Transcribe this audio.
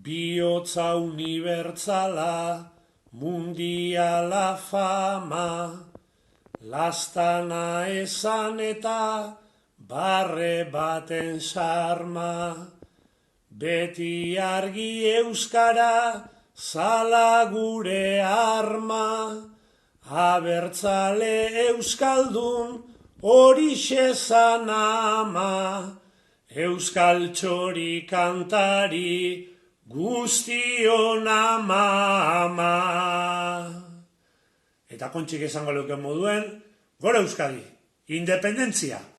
Bihotza unibertsala, mundiala fama, lastana esan eta barre baten sarma. Beti argi euskara, zala gure arma, abertzale euskaldun, horixe zan ama, euskal txori kantari, guztion ama. Eta kontxik esango leuken moduen, gora Euskadi, independentzia!